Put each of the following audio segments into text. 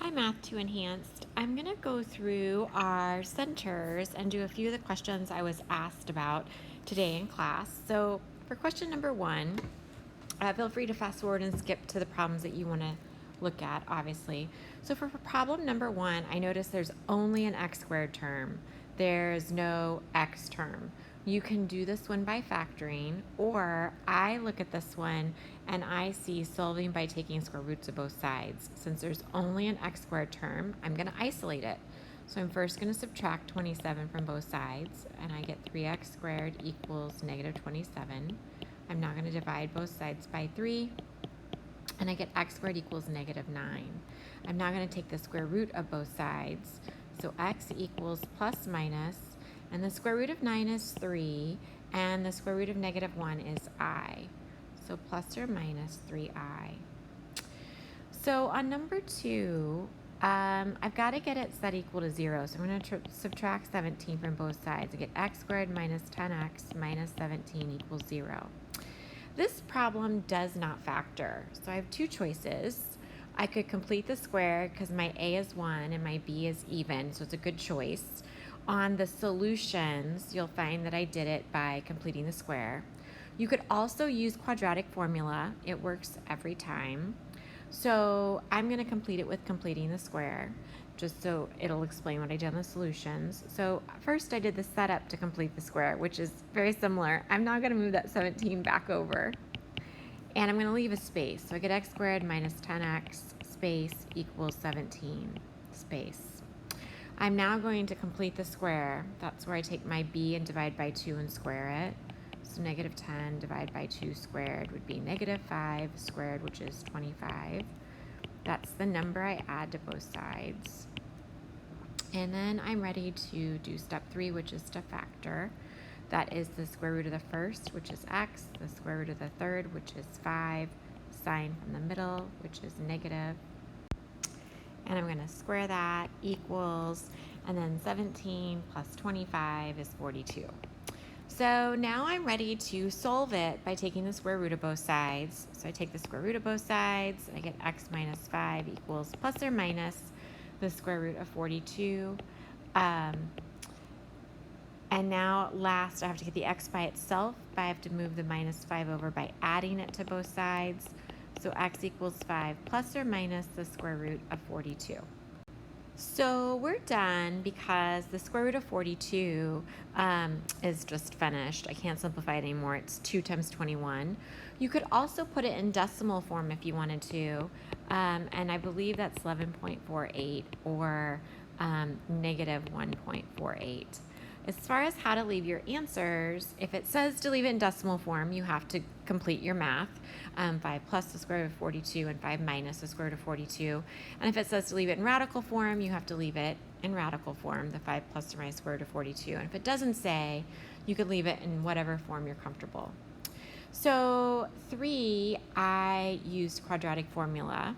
Hi, Math 2 Enhanced. I'm going to go through our centers and do a few of the questions I was asked about today in class. So for question number 1, feel free to fast forward and skip to the problems that you want to look at, obviously. So for problem number 1, I noticed there's only an x squared term. There's no x term. You can do this one by factoring, or I look at this one and I see solving by taking square roots of both sides. Since there's only an x squared term, I'm going to isolate it. So I'm first going to subtract 27 from both sides, and I get 3x squared equals negative 27. I'm now going to divide both sides by 3, and I get x squared equals negative 9. I'm now going to take the square root of both sides. So x equals plus minus, and the square root of 9 is 3, and the square root of negative 1 is I. So plus or minus 3i. So on number 2, I've got to get it set equal to 0. So I'm going to subtract 17 from both sides. I get x squared minus 10x minus 17 equals 0. This problem does not factor. So I have two choices. I could complete the square because my a is 1 and my b is even, so it's a good choice. On the solutions, you'll find that I did it by completing the square. You could also use quadratic formula. It works every time. So I'm going to complete it with completing the square, just so it'll explain what I did on the solutions. So first I did the setup to complete the square, which is very similar. I'm now going to move that 17 back over, and I'm going to leave a space. So I get x squared minus 10x space equals 17 space. I'm now going to complete the square. That's where I take my b and divide by 2 and square it. So negative 10 divided by 2 squared would be negative 5 squared, which is 25. That's the number I add to both sides. And then I'm ready to do step 3, which is to factor. That is the square root of the first, which is x, the square root of the third, which is 5, sign from the middle, which is negative. And I'm going to square that, equals, and then 17 plus 25 is 42. So now I'm ready to solve it by taking the square root of both sides. So I take the square root of both sides, and I get x minus 5 equals plus or minus the square root of 42. And now last, I have to get the x by itself, but I have to move the minus 5 over by adding it to both sides. So x equals 5 plus or minus the square root of 42. So we're done because the square root of 42 is just finished. I can't simplify it anymore. It's 2 times 21. You could also put it in decimal form if you wanted to, and I believe that's 11.48 or negative 1.48. As far as how to leave your answers, if it says to leave it in decimal form, you have to complete your math. 5 plus the square root of 42 and 5 minus the square root of 42. And if it says to leave it in radical form, you have to leave it in radical form, the 5 plus or minus square root of 42. And if it doesn't say, you could leave it in whatever form you're comfortable. So 3, I used quadratic formula.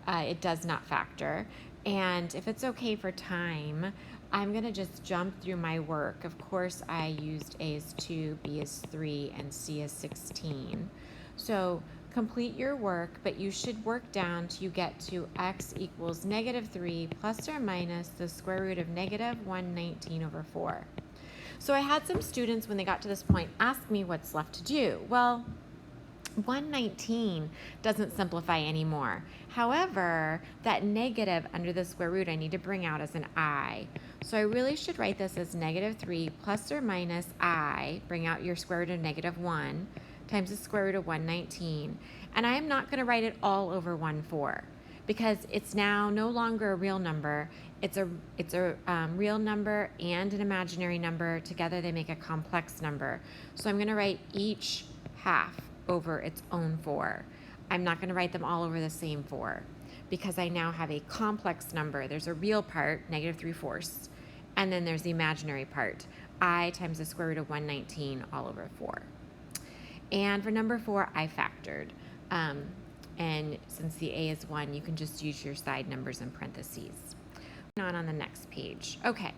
It does not factor. And if it's okay for time, I'm going to just jump through my work. Of course, I used A is 2, B is 3, and C is 16. So complete your work, but you should work down till you get to x equals negative 3 plus or minus the square root of negative 119 over 4. So I had some students, when they got to this point, ask me what's left to do. Well, 119 doesn't simplify anymore. However, that negative under the square root I need to bring out as an I. So I really should write this as negative 3 plus or minus I, bring out your square root of negative 1, times the square root of 119. And I am not going to write it all over 1/4 because it's now no longer a real number. It's a real number and an imaginary number. Together they make a complex number. So I'm going to write each half over its own 4. I'm not going to write them all over the same 4 because I now have a complex number. There's a real part, negative 3/4, and then there's the imaginary part, I times the square root of 119 all over 4. And for number 4, I factored. And since the a is 1, you can just use your side numbers in parentheses. On the next page. Okay.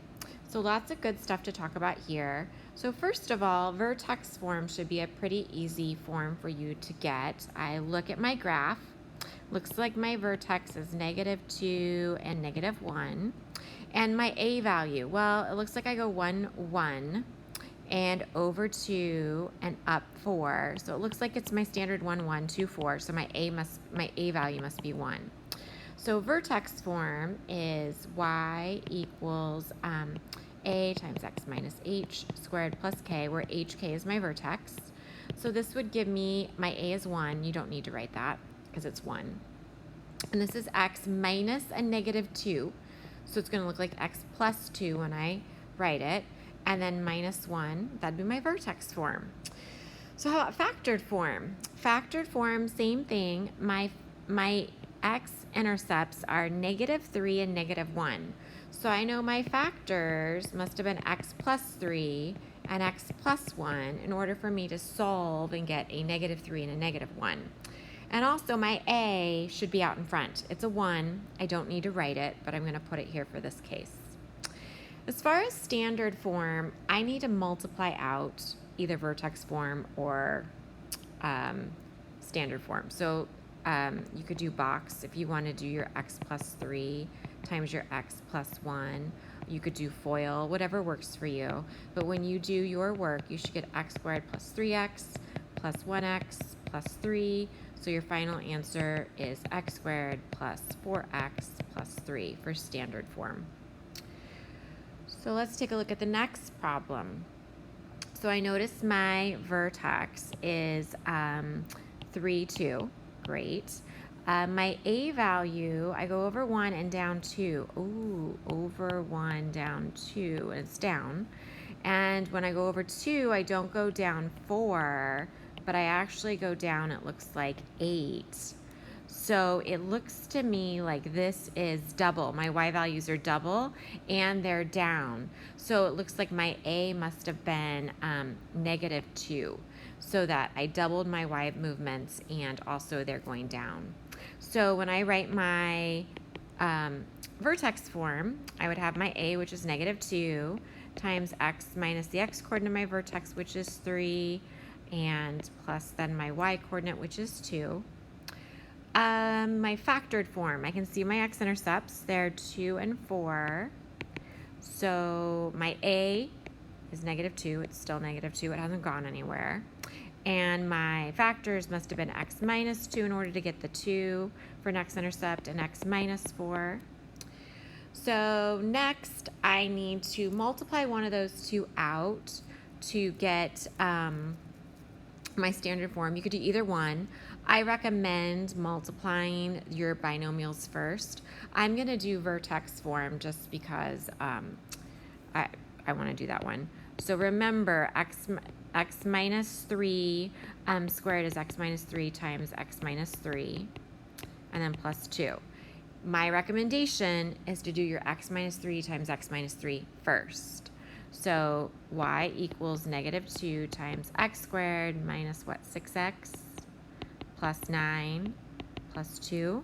So lots of good stuff to talk about here. So first of all, Vertex Form should be a pretty easy form for you to get. I look at my graph, Looks like my vertex is -2 and -1. And my A value, well, it looks like I go 1, 1, and over 2 and up 4. So it looks like it's my standard 1, 1, 2, 4. So my A value must be 1. So vertex form is y equals a times x minus h squared plus k, where hk is my vertex. So this would give me, my a is 1. You don't need to write that because it's 1. And this is x minus a -2. So it's going to look like x plus 2 when I write it. And then minus 1, that'd be my vertex form. So how about factored form? Factored form, same thing. My x-intercepts are -3 and -1. So I know my factors must have been x plus 3 and x plus 1 in order for me to solve and get a -3 and a -1. And also my A should be out in front. It's a 1. I don't need to write it, but I'm going to put it here for this case. As far as standard form, I need to multiply out either vertex form or standard form. So you could do box if you want to do your x plus 3 times your x plus 1. You could do FOIL, whatever works for you. But when you do your work, you should get x squared plus 3x plus 1x plus 3. So your final answer is x squared plus 4x plus 3 for standard form. So let's take a look at the next problem. So I notice my vertex is 3, 2. Great. My A value, I go over 1 and down 2. Ooh, over 1, down 2, and it's down. And when I go over 2, I don't go down 4, but I actually go down, it looks like 8. So it looks to me like this is double. My y values are double and they're down. So it looks like my A must have been -2, so that I doubled my y movements and also they're going down. So when I write my vertex form, I would have my A, which is -2, times x minus the x coordinate of my vertex, which is 3, and plus then my y coordinate, which is 2. My factored form, I can see my x-intercepts. They're 2 and 4. So my A is -2. It's still -2. It hasn't gone anywhere. And my factors must have been x minus 2 in order to get the 2 for an x-intercept and x minus 4. So next, I need to multiply one of those two out to get my standard form. You could do either one. I recommend multiplying your binomials first. I'm going to do vertex form just because I want to do that one. So remember, x minus 3 squared is x minus 3 times x minus 3, and then plus 2. My recommendation is to do your x minus 3 times x minus 3 first. So y equals -2 times x squared minus what, 6x plus 9 plus 2.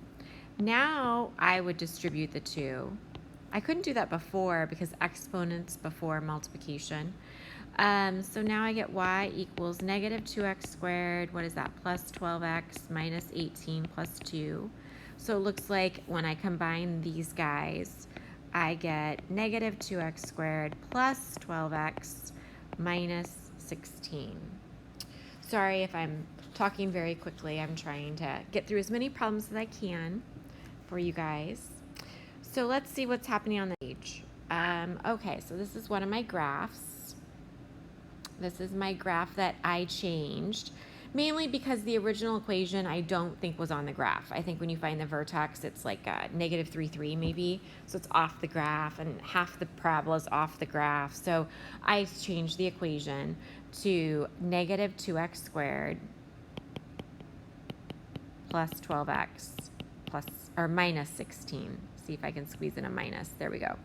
Now I would distribute the 2. I couldn't do that before because exponents before multiplication. So now I get y equals -2x squared. What is that? Plus 12x minus 18 plus 2. So it looks like when I combine these guys, I get -2x squared plus 12x minus 16. Sorry if I'm talking very quickly. I'm trying to get through as many problems as I can for you guys. So let's see what's happening on the page. Okay, so this is one of my graphs. This is my graph that I changed, mainly because the original equation I don't think was on the graph. I think when you find the vertex, it's like -3, 3 maybe. So it's off the graph and half the parabola is off the graph. So I changed the equation to -2x squared plus 12x plus or minus 16. See if I can squeeze in a minus. There we go.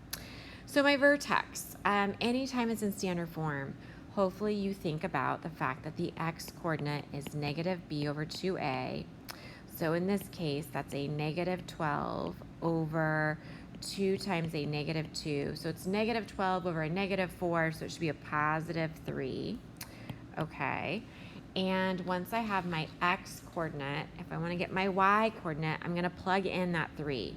So my vertex, anytime it's in standard form, hopefully you think about the fact that the x coordinate is -b over 2a. So in this case, that's a -12 over 2 times a -2. So it's -12 over a -4, so it should be a +3. Okay. And once I have my x coordinate, if I want to get my y coordinate, I'm going to plug in that 3.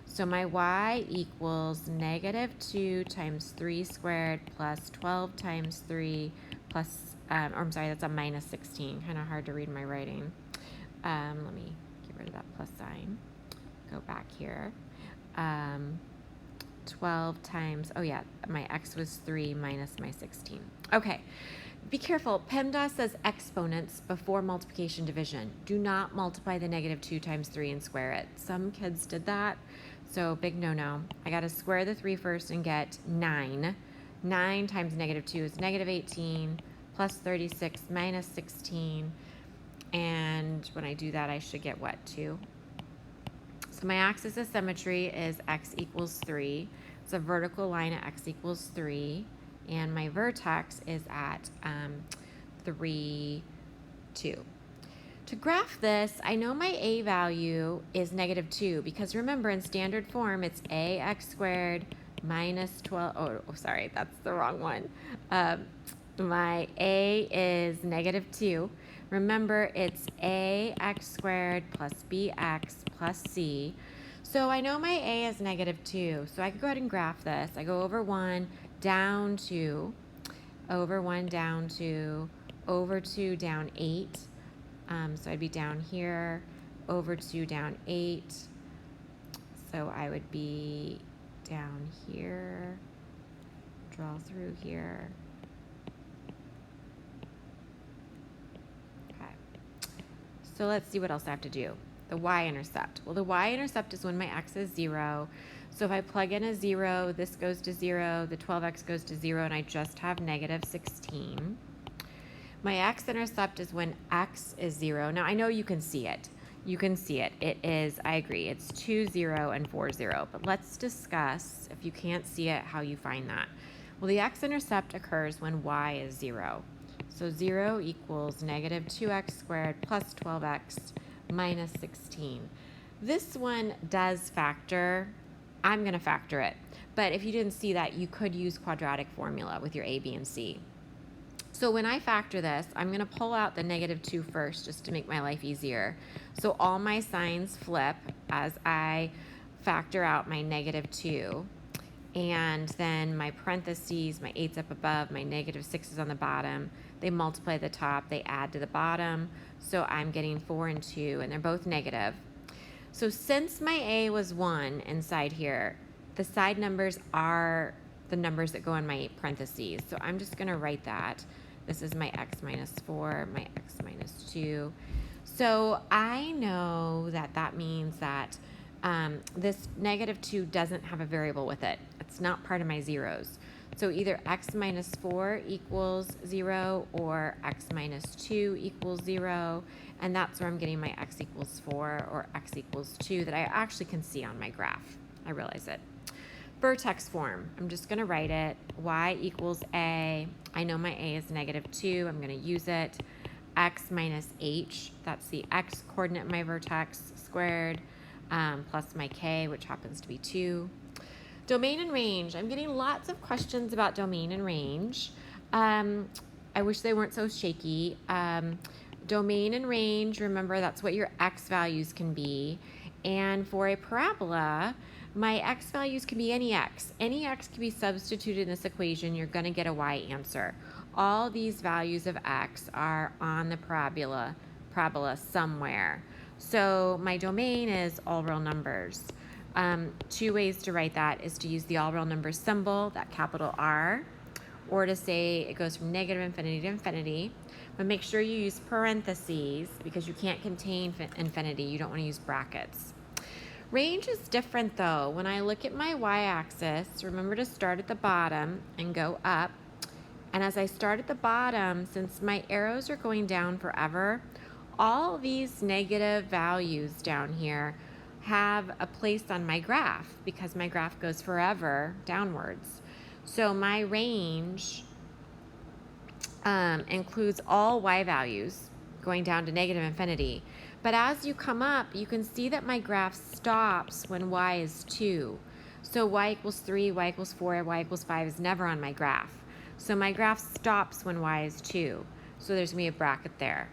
So my y equals negative 2 times 3 squared plus 12 times 3 plus, or I'm sorry, that's a minus 16. Kind of hard to read my writing. Let me get rid of that plus sign. Go back here. 12 times, oh yeah, my x was 3 minus my 16. Okay. Be careful, PEMDAS says exponents before multiplication division. Do not multiply the negative 2 times 3 and square it. Some kids did that, so big no-no. I got to square the 3 first and get 9. 9 times negative 2 is negative 18, plus 36 minus 16. And when I do that, I should get what, 2? So my axis of symmetry is x equals 3. It's a vertical line at x equals 3. And my vertex is at 3, 2. To graph this, I know my a value is negative 2 because remember in standard form it's ax squared minus 12. Oh, sorry, that's the wrong one. My a is negative 2. Remember it's ax squared plus bx plus c. So I know my a is negative 2. So I could go ahead and graph this. I go over 1, down 2, over 1, down 2, over 2, down 8. So I'd be down here, over 2, down 8. So I would be down here, draw through here. Okay. So let's see what else I have to do. The y-intercept. Well, the y-intercept is when my x is 0. So if I plug in a 0, this goes to 0, the 12x goes to 0, and I just have negative 16. My x-intercept is when x is 0. Now, I know you can see it. You can see it. It is, I agree, it's 2, 0, and 4, 0. But let's discuss, if you can't see it, how you find that. Well, the x-intercept occurs when y is 0. So 0 equals negative 2x squared plus 12x minus 16. This one does factor. I'm going to factor it. But if you didn't see that, you could use quadratic formula with your a, b, and c. So when I factor this, I'm going to pull out the negative 2 first just to make my life easier. So all my signs flip as I factor out my negative 2. And then my parentheses, my 8's up above, my negative 6 is on the bottom. They multiply the top, they add to the bottom. So I'm getting 4 and 2, and they're both negative. So since my a was 1 inside here, the side numbers are the numbers that go in my parentheses. So I'm just going to write that. This is my x minus 4, my x minus 2. So I know that that means that this negative 2 doesn't have a variable with it. It's not part of my zeros. So either x minus 4 equals 0 or x minus 2 equals 0. And that's where I'm getting my x equals 4 or x equals 2 that I actually can see on my graph. I realize it. Vertex form. I'm just going to write it. Y equals a. I know my a is negative 2. I'm going to use it. X minus h. That's the x coordinate of my vertex squared. Plus my k, which happens to be 2. Domain and range. I'm getting lots of questions about domain and range. I wish they weren't so shaky. Domain and range, remember that's what your x values can be. And for a parabola, my x values can be any x. Any x can be substituted in this equation. You're going to get a y answer. All these values of x are on the parabola somewhere. So my domain is all real numbers. 2 ways to write that is to use the all real numbers symbol, that capital R, or to say it goes from negative infinity to infinity. But make sure you use parentheses because you can't contain infinity. You don't want to use brackets. Range is different though. When I look at my y-axis, remember to start at the bottom and go up. And as I start at the bottom, since my arrows are going down forever, all these negative values down here have a place on my graph because my graph goes forever downwards. So my range includes all y values going down to negative infinity. But as you come up, you can see that my graph stops when y is 2. So y equals 3, y equals 4, y equals 5 is never on my graph. So my graph stops when y is 2. So there's going to be a bracket there.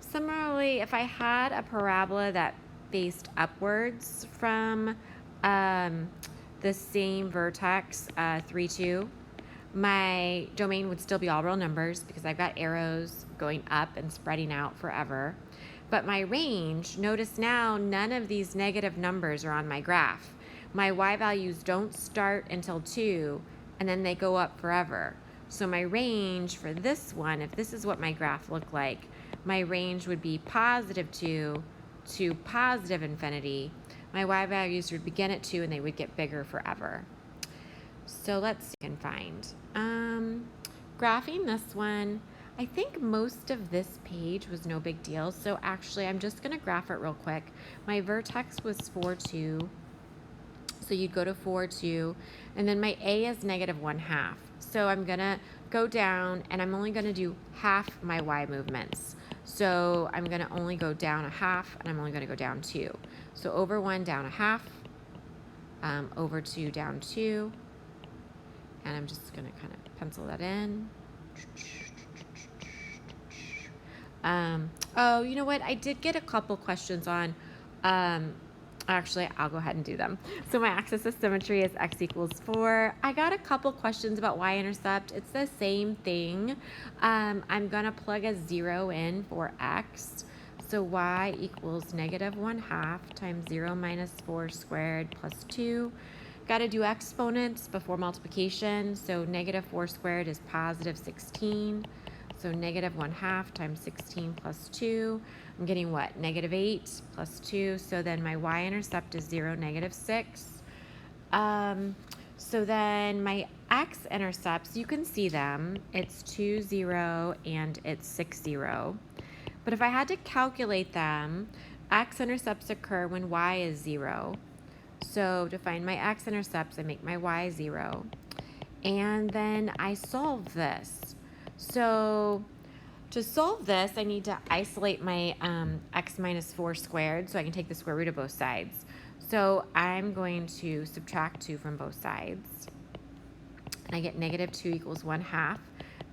Similarly, if I had a parabola that faced upwards from the same vertex, 3, 2, my domain would still be all real numbers because I've got arrows going up and spreading out forever. But my range, notice now none of these negative numbers are on my graph. My y values don't start until 2, and then they go up forever. So my range for this one, if this is what my graph looked like, my range would be positive 2 to positive infinity. My y values would begin at 2 and they would get bigger forever. So let's see if we can find. Graphing this one, I think most of this page was no big deal. So actually, I'm just going to graph it real quick. My vertex was 4, 2. So you'd go to 4, 2. And then my A is negative 1/2. So I'm going to go down, and I'm only going to do half my y movements. So I'm going to only go down 1/2, and I'm only going to go down 2. So over 1, down 1/2. Over 2, down 2. And I'm just going to kind of pencil that in. Oh, you know what? I did get a couple questions on, actually, I'll go ahead and do them. So my axis of symmetry is x equals 4. I got a couple questions about y-intercept. It's the same thing. I'm going to plug a 0 in for x. So y equals negative 1/2 times 0 minus 4 squared plus 2. Got to do exponents before multiplication. So negative 4 squared is positive 16. So negative 1/2 times 16 plus 2. I'm getting what? Negative 8 plus 2. So then my y-intercept is 0, negative 6. So then my x-intercepts, you can see them. It's 2, 0, and it's 6, 0. But if I had to calculate them, x-intercepts occur when y is 0. So to find my x-intercepts, I make my y 0. And then I solve this. So to solve this, I need to isolate my x minus 4 squared so I can take the square root of both sides. So I'm going to subtract 2 from both sides. And I get negative 2 equals 1/2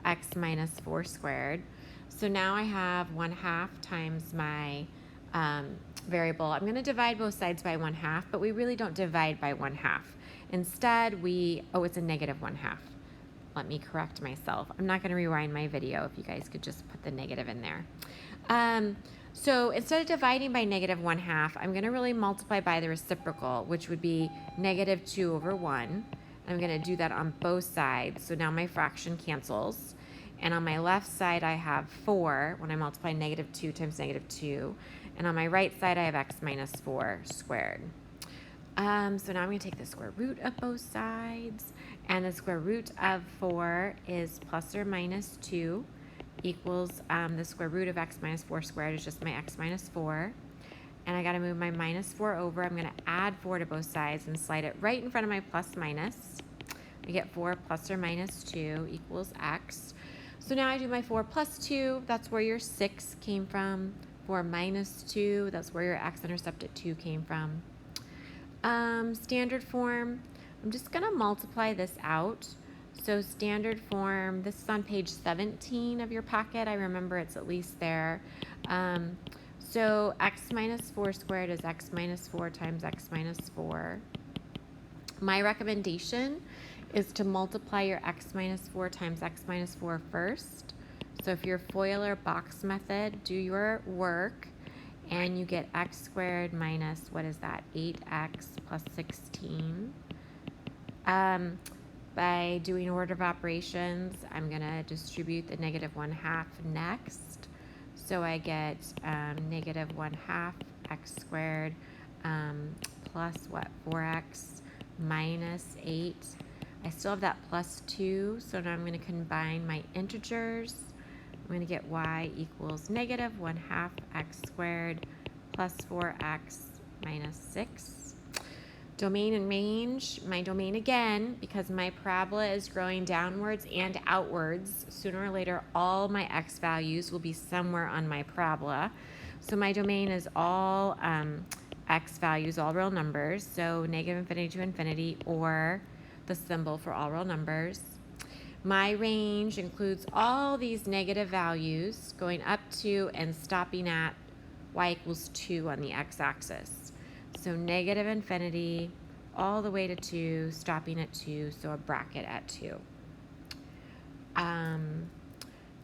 x minus 4 squared. So now I have 1/2 times my variable. I'm going to divide both sides by 1/2, but we really don't divide by 1/2. Instead, it's a negative 1/2. Let me correct myself. I'm not going to rewind my video if you guys could just put the negative in there. So instead of dividing by negative 1/2, I'm going to really multiply by the reciprocal, which would be negative 2 over 1. I'm going to do that on both sides. So now my fraction cancels. And on my left side, I have 4 when I multiply negative 2 times negative 2. And on my right side, I have x minus 4 squared. So now I'm going to take the square root of both sides. And the square root of 4 is plus or minus 2 equals the square root of x minus 4 squared is just my x minus 4. And I got to move my minus 4 over. I'm going to add 4 to both sides and slide it right in front of my plus minus. I get 4 plus or minus 2 equals x. So now I do my 4 plus 2. That's where your 6 came from. 4 minus 2. That's where your x-intercept at 2 came from. Standard form. I'm just going to multiply this out. So standard form, this is on page 17 of your packet. I remember it's at least there. So x minus 4 squared is x minus 4 times x minus 4. My recommendation is to multiply your x minus 4 times x minus 4 first. So if you're FOIL or box method, do your work and you get x squared minus, what is that, 8x plus 16. By doing order of operations, I'm going to distribute the negative 1/2 next. So I get negative 1/2 x squared plus what, 4x minus 8. I still have that plus 2, so now I'm going to combine my integers. I'm going to get y equals negative 1/2 x squared plus 4x minus 6. Domain and range, my domain again, because my parabola is growing downwards and outwards, sooner or later all my x values will be somewhere on my parabola. So my domain is all x values, all real numbers, so negative infinity to infinity, or the symbol for all real numbers. My range includes all these negative values going up to and stopping at y equals 2 on the x-axis. So negative infinity all the way to 2, stopping at 2, so a bracket at 2.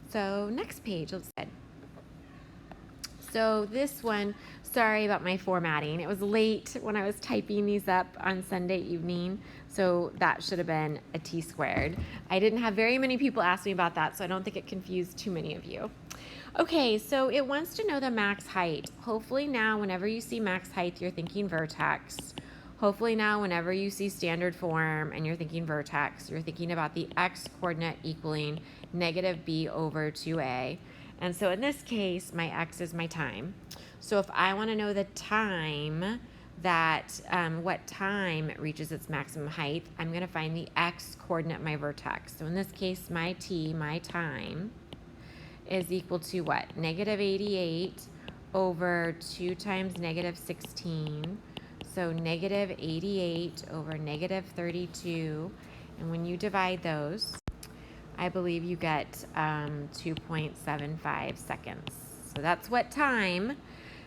So next page, let's see. So this one, sorry about my formatting. It was late when I was typing these up on Sunday evening, so that should have been a t-squared. I didn't have very many people ask me about that, so I don't think it confused too many of you. Okay, so it wants to know the max height. Hopefully now, whenever you see max height, you're thinking vertex. Hopefully now, whenever you see standard form and you're thinking vertex, you're thinking about the x-coordinate equaling negative b over 2a. And so in this case, my x is my time. So if I want to know the time that, what time it reaches its maximum height, I'm going to find the x-coordinate, my vertex. So in this case, my t, my time, is equal to what? Negative 88 over 2 times negative 16. So negative 88 over negative 32. And when you divide those, I believe you get 2.75 seconds. So that's what time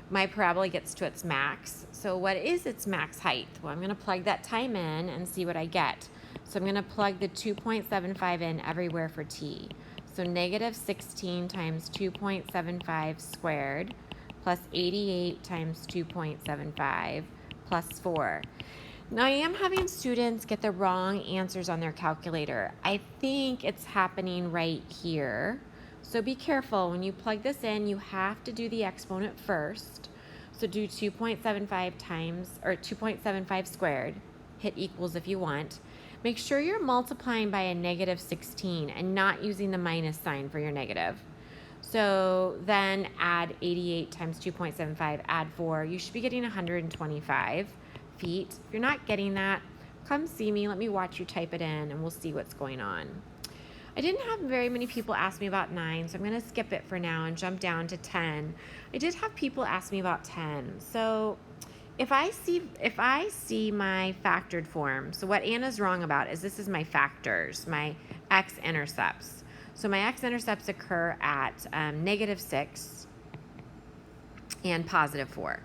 my parabola gets to its max. So what is its max height? Well, I'm going to plug that time in and see what I get. So I'm going to plug the 2.75 in everywhere for t. So negative 16 times 2.75 squared plus 88 times 2.75 plus 4. Now, I am having students get the wrong answers on their calculator. I think it's happening right here. So be careful. When you plug this in, you have to do the exponent first. So do 2.75 times, or 2.75 squared. Hit equals if you want. Make sure you're multiplying by a negative 16 and not using the minus sign for your negative. So then add 88 times 2.75, add 4. You should be getting 125 feet. If you're not getting that, come see me. Let me watch you type it in and we'll see what's going on. I didn't have very many people ask me about 9, so I'm going to skip it for now and jump down to 10. I did have people ask me about 10. So if I see my factored form, so what Anna's wrong about is this is my factors, my x-intercepts. So my x-intercepts occur at negative 6 and positive 4.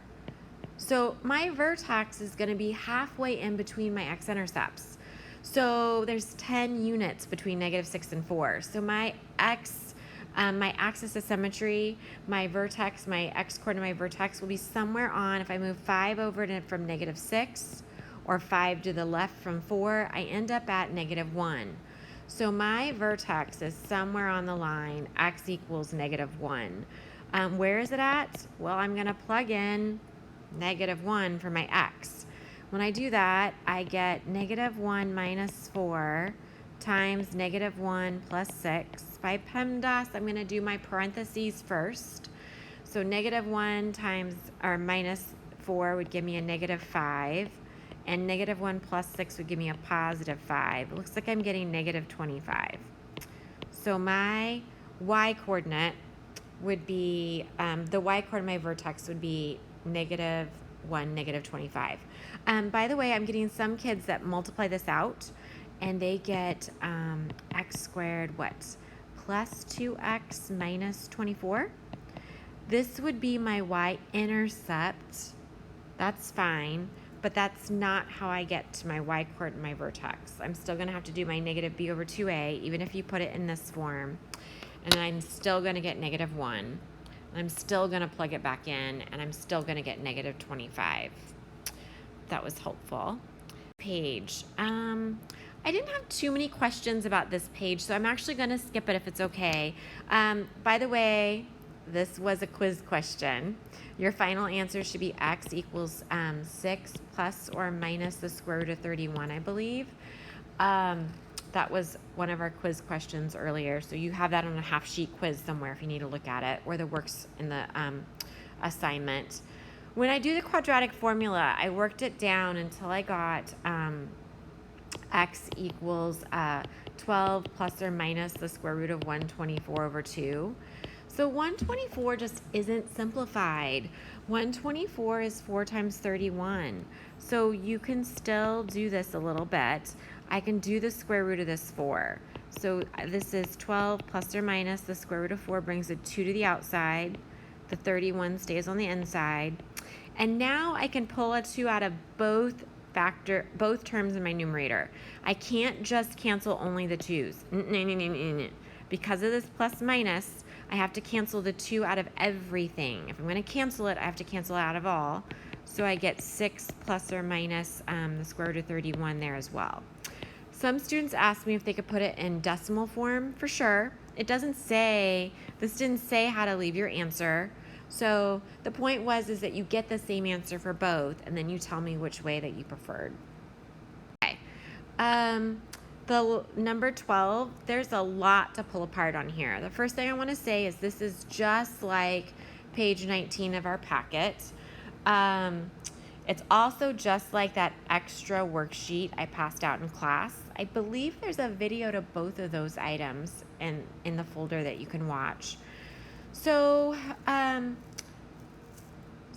So my vertex is going to be halfway in between my x-intercepts. So there's 10 units between negative 6 and 4. So my axis of symmetry, my vertex, my x-coordinate, my vertex will be somewhere on, if I move 5 over from negative 6 or 5 to the left from 4, I end up at negative 1. So my vertex is somewhere on the line x equals negative 1. Where is it at? Well, I'm going to plug in negative 1 for my x. When I do that, I get negative 1 minus 4 times negative 1 plus 6. By PEMDAS, I'm going to do my parentheses first. So negative 1 times or minus 4 would give me a negative 5. And negative 1 plus 6 would give me a positive 5. It looks like I'm getting negative 25. So my y-coordinate would be, the y-coordinate of my vertex would be negative 1, negative 25. By the way, I'm getting some kids that multiply this out, and they get x squared, what? Plus 2x minus 24. This would be my y-intercept. That's fine. But that's not how I get to my y-coordinate, my vertex. I'm still going to have to do my negative b over 2a, even if you put it in this form. And then I'm still going to get negative 1. And I'm still going to plug it back in, and I'm still going to get negative 25. That was helpful. Page. I didn't have too many questions about this page, so I'm actually going to skip it if it's okay. By the way, this was a quiz question. Your final answer should be x equals 6 plus or minus the square root of 31, I believe. That was one of our quiz questions earlier. So you have that on a half-sheet quiz somewhere if you need to look at it, or the works in the assignment. When I do the quadratic formula, I worked it down until I got x equals 12 plus or minus the square root of 124 over 2. So 124 just isn't simplified. 124 is 4 times 31. So you can still do this a little bit. I can do the square root of this 4. So this is 12 plus or minus the square root of 4 brings a 2 to the outside. The 31 stays on the inside. And now I can pull a 2 out of both terms in my numerator. I can't just cancel only the 2's. Because of this plus minus, I have to cancel the 2 out of everything. If I'm going to cancel it, I have to cancel it out of all. So I get 6 plus or minus the square root of 31 there as well. Some students ask me if they could put it in decimal form. For sure. It doesn't say, this didn't say how to leave your answer. So the point is that you get the same answer for both, and then you tell me which way that you preferred. Okay. The number 12, there's a lot to pull apart on here. The first thing I want to say is this is just like page 19 of our packet. It's also just like that extra worksheet I passed out in class. I believe there's a video to both of those items in the folder that you can watch. So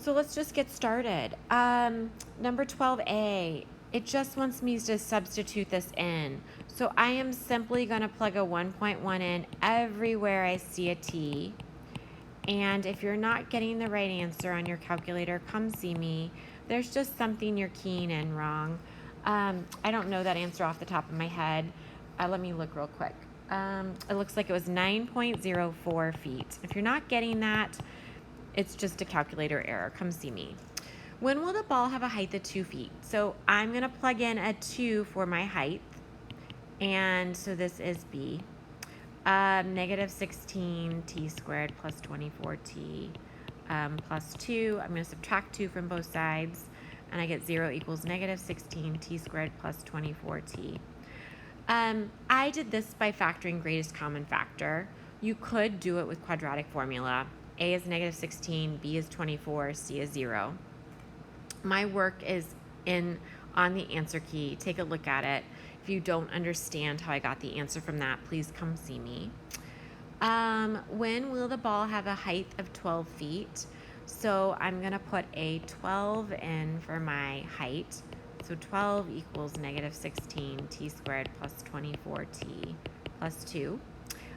let's just get started. Number 12A, it just wants me to substitute this in. So I am simply going to plug a 1.1 in everywhere I see a T. And if you're not getting the right answer on your calculator, come see me. There's just something you're keying in wrong. I don't know that answer off the top of my head. Let me look real quick. It looks like it was 9.04 feet. If you're not getting that, it's just a calculator error. Come see me. When will the ball have a height of 2 feet? So I'm going to plug in a 2 for my height. And so this is B. Negative 16 t squared plus 24t plus 2. I'm going to subtract 2 from both sides. And I get 0 equals negative 16 t squared plus 24t. I did this by factoring greatest common factor. You could do it with quadratic formula. A is negative 16, B is 24, C is 0. My work is on the answer key. Take a look at it. If you don't understand how I got the answer from that, please come see me. When will the ball have a height of 12 feet? So I'm going to put a 12 in for my height. So 12 equals negative 16 t squared plus 24t plus 2.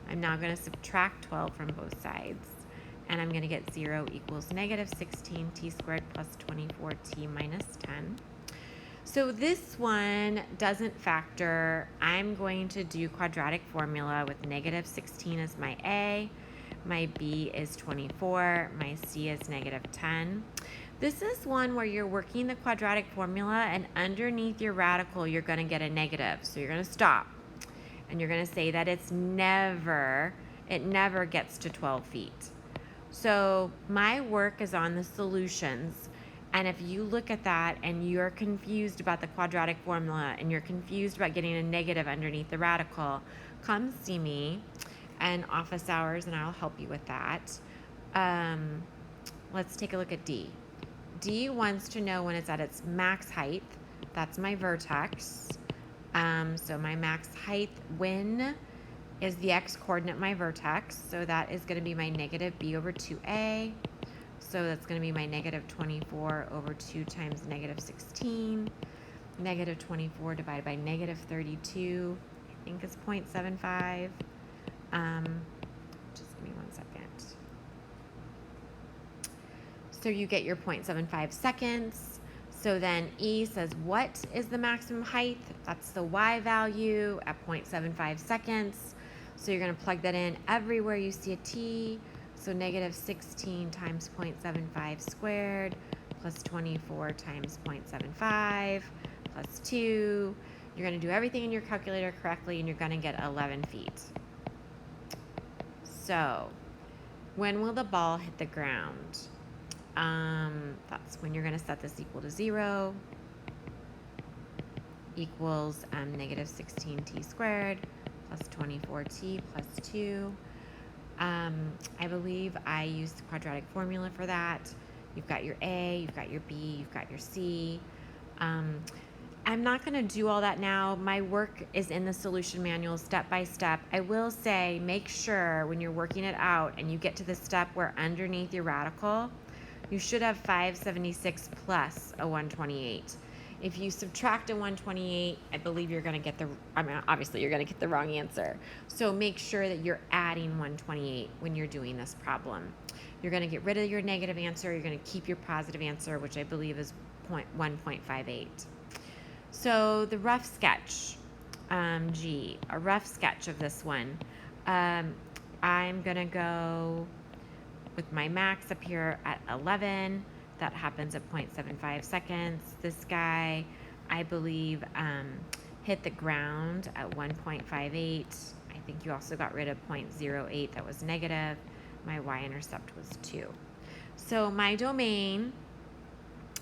I'm now going to subtract 12 from both sides. And I'm going to get 0 equals negative 16 t squared plus 24t minus 10. So this one doesn't factor. I'm going to do quadratic formula with negative 16 as my A. My B is 24. My C is negative 10. This is one where you're working the quadratic formula, and underneath your radical, you're going to get a negative. So you're going to stop. And you're going to say that it never gets to 12 feet. So my work is on the solutions. And if you look at that and you're confused about the quadratic formula and you're confused about getting a negative underneath the radical, come see me in office hours and I'll help you with that. Let's take a look at D. D wants to know when it's at its max height. That's my vertex. So my max height, when is the x coordinate my vertex. So that is going to be my negative b over 2a. So that's going to be my negative 24 over 2 times negative 16. Negative 24 divided by negative 32, I think is 0.75. Just give me 1 second. So you get your 0.75 seconds. So then E says, what is the maximum height? That's the Y value at 0.75 seconds. So you're going to plug that in everywhere you see a T. So negative 16 times 0.75 squared plus 24 times 0.75 plus 2. You're going to do everything in your calculator correctly, and you're going to get 11 feet. So when will the ball hit the ground? That's when you're going to set this equal to 0 equals negative 16t squared plus 24t plus 2. I believe I used the quadratic formula for that. You've got your A, you've got your B, you've got your C. I'm not going to do all that now. My work is in the solution manual step by step. I will say make sure when you're working it out and you get to the step where underneath your radical, you should have 576 plus a 128. If you subtract a 128, I believe you're going to get obviously you're going to get the wrong answer. So make sure that you're adding 128 when you're doing this problem. You're going to get rid of your negative answer. You're going to keep your positive answer, which I believe is 1.58. So the rough sketch, a rough sketch of this one. I'm going to go with my max up here at 11. That happens at 0.75 seconds. This guy, I believe, hit the ground at 1.58. I think you also got rid of 0.08. That was negative. My Y-intercept was 2. So my domain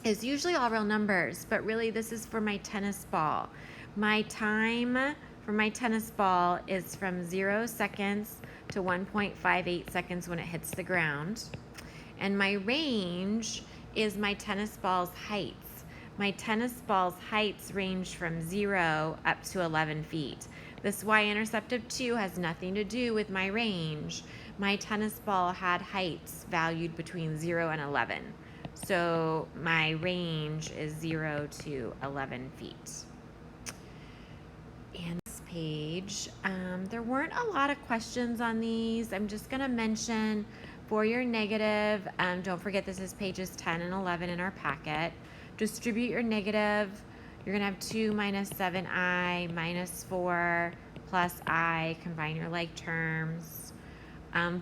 is usually all real numbers, but really this is for my tennis ball. My time for my tennis ball is from 0 seconds to 1.58 seconds when it hits the ground. And my range is my tennis ball's heights. My tennis ball's heights range from 0 up to 11 feet. This Y-intercept of 2 has nothing to do with my range. My tennis ball had heights valued between 0 and 11. So my range is 0 to 11 feet. And this page, there weren't a lot of questions on these. I'm just going to mention for your negative, don't forget this is pages 10 and 11 in our packet. Distribute your negative. You're going to have 2 minus 7i minus 4 plus I. Combine your like terms.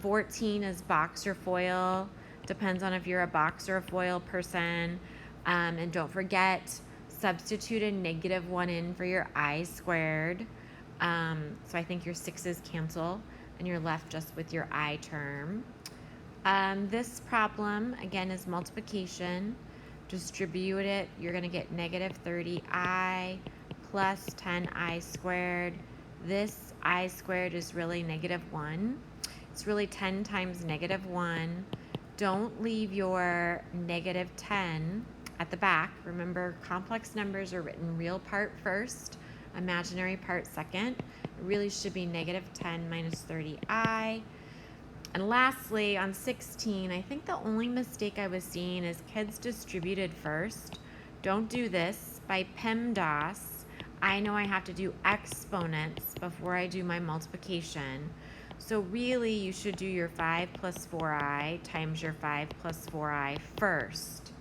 14 is box or foil. Depends on if you're a box or a foil person. And don't forget, substitute a -1 in for your I squared. So I think your 6's cancel and you're left just with your I term. This problem, again, is multiplication. Distribute it. You're going to get -30i plus 10i squared. This I squared is really -1. It's really 10 times -1. Don't leave your -10 at the back. Remember, complex numbers are written real part first, imaginary part second. It really should be -10 minus 30i. And lastly, on 16, I think the only mistake I was seeing is kids distributed first. Don't do this. By PEMDAS, I know I have to do exponents before I do my multiplication. So really, you should do your 5 plus 4i times your 5 plus 4i first,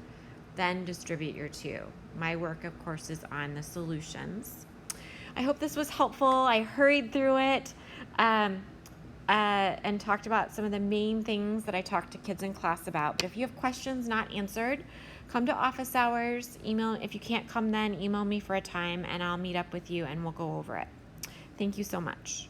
then distribute your 2. My work, of course, is on the solutions. I hope this was helpful. I hurried through it and talked about some of the main things that I talk to kids in class about. But if you have questions not answered, come to office hours. Email. If you can't come then, email me for a time, and I'll meet up with you, and we'll go over it. Thank you so much.